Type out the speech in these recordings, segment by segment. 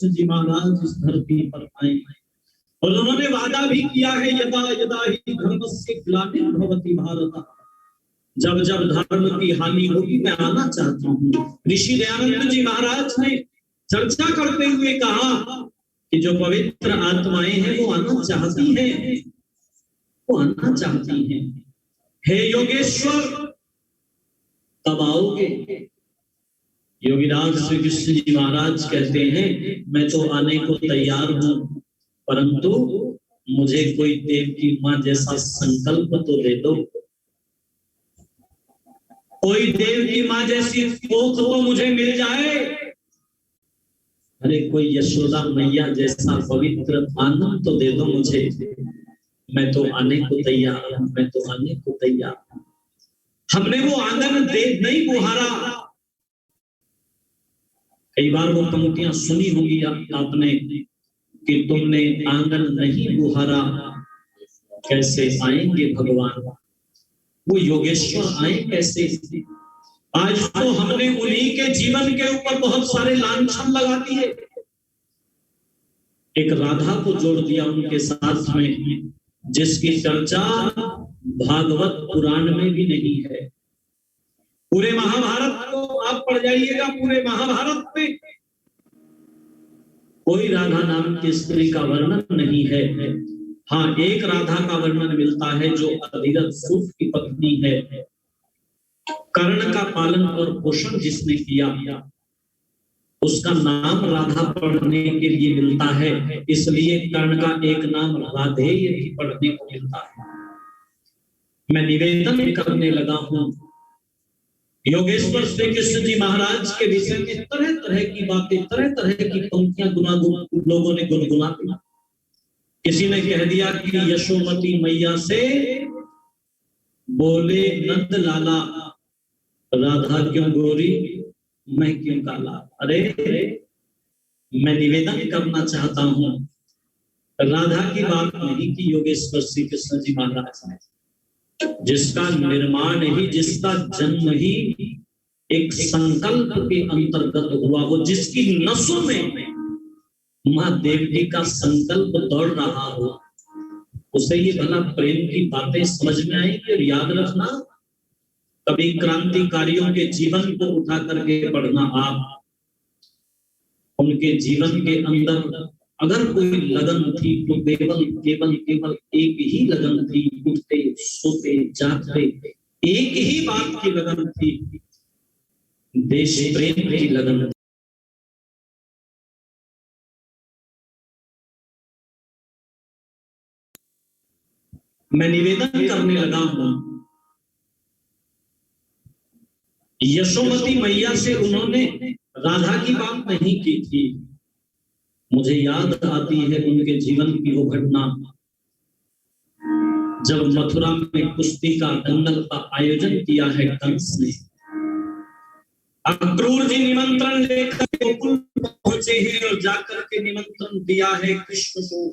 जी महाराज इस धरती पर आए और उन्होंने वादा भी किया है, यदा यदा ही धर्मस्य ग्लानिर्भवति भारत, जब जब धर्म की हानि होगी मैं आना चाहता हूँ। ऋषि दयानंद जी महाराज ने चर्चा करते हुए कहा कि जो पवित्र आत्माएं हैं वो आना चाहती हैं, वो आना चाहती हैं। हे योगेश्वर कब आओगे? योगीराज श्री कृष्ण जी महाराज कहते हैं मैं तो आने को तैयार हूं, परंतु मुझे कोई देव की मां जैसा संकल्प तो दे दो, कोई देव की मां जैसी कोख तो मुझे मिल जाए, अरे कोई यशोदा मैया जैसा पवित्र आनंद तो दे दो मुझे, मैं तो आने को तैयार हूं, मैं तो आने को तैयार हूं। हमने वो आंगन देव नहीं बुहारा। कई बार वो पंक्तियां सुनी होंगी आपने कि तुमने आंगन नहीं बुहारा, कैसे आएंगे भगवान? वो योगेश्वर आए कैसे? आज तो हमने उन्हीं के जीवन के ऊपर बहुत सारे लांछन लगा दिए। एक राधा को जोड़ दिया उनके साथ में, जिसकी चर्चा भागवत पुराण में भी नहीं है। पूरे महाभारत को आप पढ़ जाइएगा, पूरे महाभारत में कोई राधा नाम की स्त्री का वर्णन नहीं है। हाँ, एक राधा का वर्णन मिलता है जो अधिरथ सूत की पत्नी है, कर्ण का पालन और पोषण जिसने किया, उसका नाम राधा पढ़ने के लिए मिलता है, इसलिए कर्ण का एक नाम राधेय भी पढ़ने को मिलता है। मैं निवेदन करने लगा हूं, योगेश्वर श्री कृष्ण जी महाराज के विषय में तरह तरह की बातें, तरह तरह की पंक्तियां लोगों ने गुनगुना दी। किसी ने कह दिया कि यशोमती मैया से बोले नंद लाला, राधा क्यों गोरी मैं क्यों काला। अरे मैं निवेदन करना चाहता हूं, राधा की बात नहीं की योगेश्वर श्री कृष्ण जी महाराज ने। जिसका निर्माण ही, जिसका जन्म ही एक संकल्प के अंतर्गत हुआ, वो जिसकी नसों में मां देवी का संकल्प दौड़ रहा हो, उसे ये भला प्रेम की बातें समझ में आएंगी। और याद रखना, कभी क्रांतिकारियों के जीवन को उठा करके पढ़ना आप, उनके जीवन के अंदर अगर कोई लगन थी तो केवल केवल केवल एक ही लगन थी, उठते सोते जागते एक ही बात की लगन थी, देश प्रेम की लगन थी। मैं निवेदन करने लगा हूं, यशोमती मैया से उन्होंने राधा की बात नहीं की थी। मुझे याद आती है उनके जीवन की वो घटना, जब मथुरा में कुश्ती का दंगल का आयोजन किया है कंस ने। अक्रूर जी निमंत्रण लेकर गोकुल पहुंचे हैं और जाकर के निमंत्रण दिया है कृष्ण को,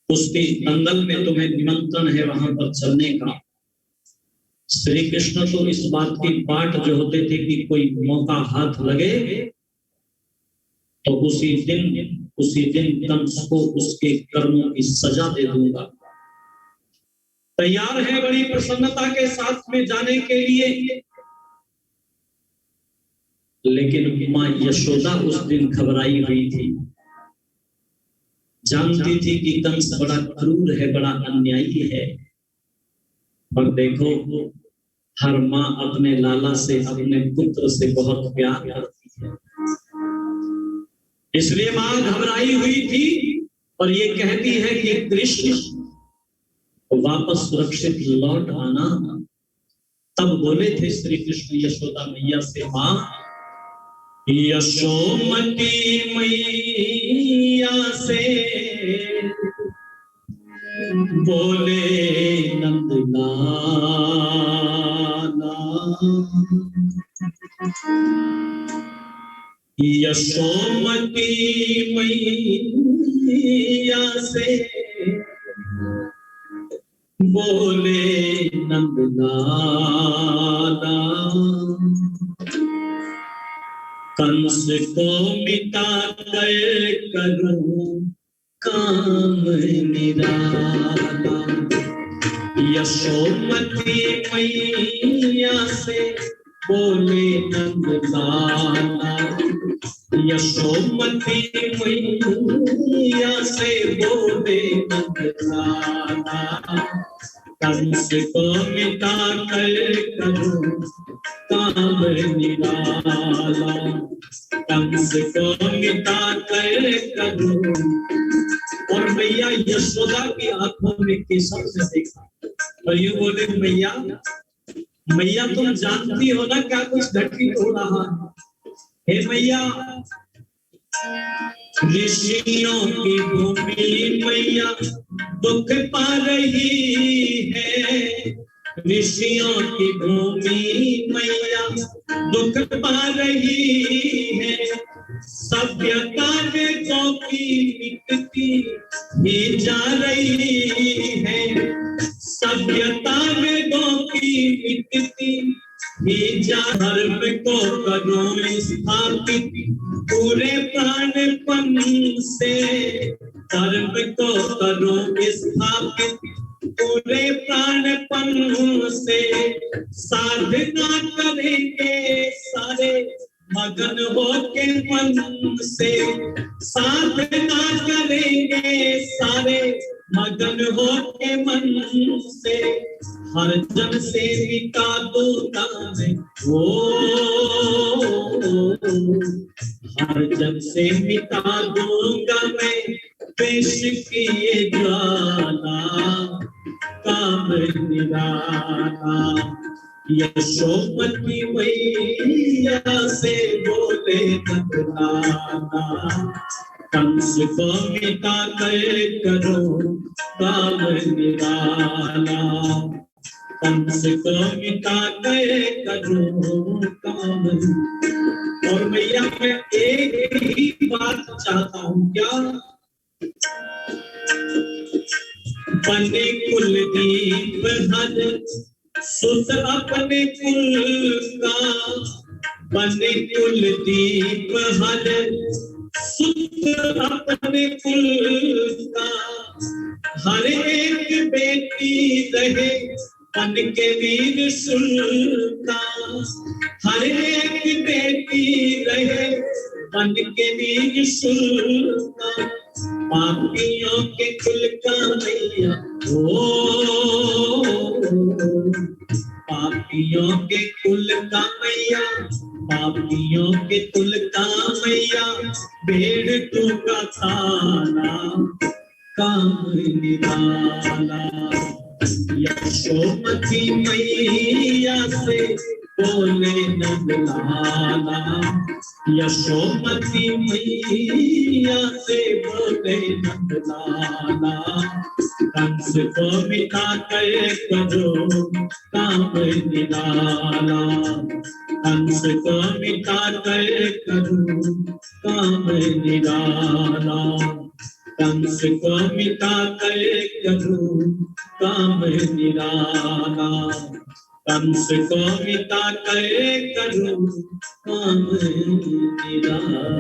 कुश्ती दंगल में तुम्हें निमंत्रण है वहां पर चलने का। श्री कृष्ण तो इस बात की बाट जो होते थे कि कोई मौका हाथ लगे तो उसी दिन कंस को उसके कर्मों की सजा दे दूंगा। तैयार है बड़ी प्रसन्नता के साथ में जाने के लिए, लेकिन मां यशोदा उस दिन घबराई हुई थी, जानती थी कि कंस बड़ा क्रूर है, बड़ा अन्यायी है। और देखो, हर मां अपने लाला से, अपने पुत्र से बहुत प्यार करती है, इसलिए मां घबराई हुई थी और ये कहती है कि कृष्ण वापस सुरक्षित लौट आना। तब बोले थे श्री कृष्ण यशोदा मैया से, मां यशोमती मैया से बोले नंद लाला, यशोमती मैया से बोले नंद लाला, कंस को मिटा कर करूं काम निराला। यशोमती मैया से बोले नंद लाला। यशोमती मैया से बोले नंद लाला। कंस को मिटा कर करूं काम निराला। कंस को मिटा कर करूं। और मैया यशोदा की आंखों में केसर से देखा और ये बोले मैया, मैया तुम जानती हो ना क्या कुछ घटित हो रहा है। हे मैया, ऋषियों की भूमि मैया दुख पा रही है। ऋषियों की भूमि मैया दुख पा रही है। सभ्यता वेदों की मिटती ही जा रही है। सभ्यता वेदों की मिटती ही जा। धर्म को करो स्थापित पूरे प्राणपन से। धर्म को करो स्थापित पूरे प्राणपन से। साधना करेंगे सारे मगन हो के मन से। साधना करेंगे सारे मगन हो के मन से। हर जन सेविका दूंगा मैं हर जन से मिटा दूंगा मैं पेश किए ज्वाला काम निराला। यशोमती मैया से बोले नंद लाला। कंस को मिटा कर करो काम निराला। कंस को मिटा कर करो काम। और मैया मैं एक ही बात चाहता हूँ, क्या? बने कुलदीप हर सुत अपने कुल का। बने कुलदीप हर सुत अपने कुल का। हर एक बेटी रहे बन के वीर सुल का। हर एक बेटी रहे बन के वीर सुल का। पापियों के कुल का मैया पापियों के कुल का मैया। पापियों के कुल का मैया भेड़ तू का थाना काम निराला। यशोमती मैया से बोले नंद लाला। यशोमती मैया से बोले नंद लाला। कंस को मिटा कर करो काम निराला। कंस को मिटा कर करो काम निराला। कंस को मिटा कर करो काम निराला। कंस को मिटा कर करो काम निराला।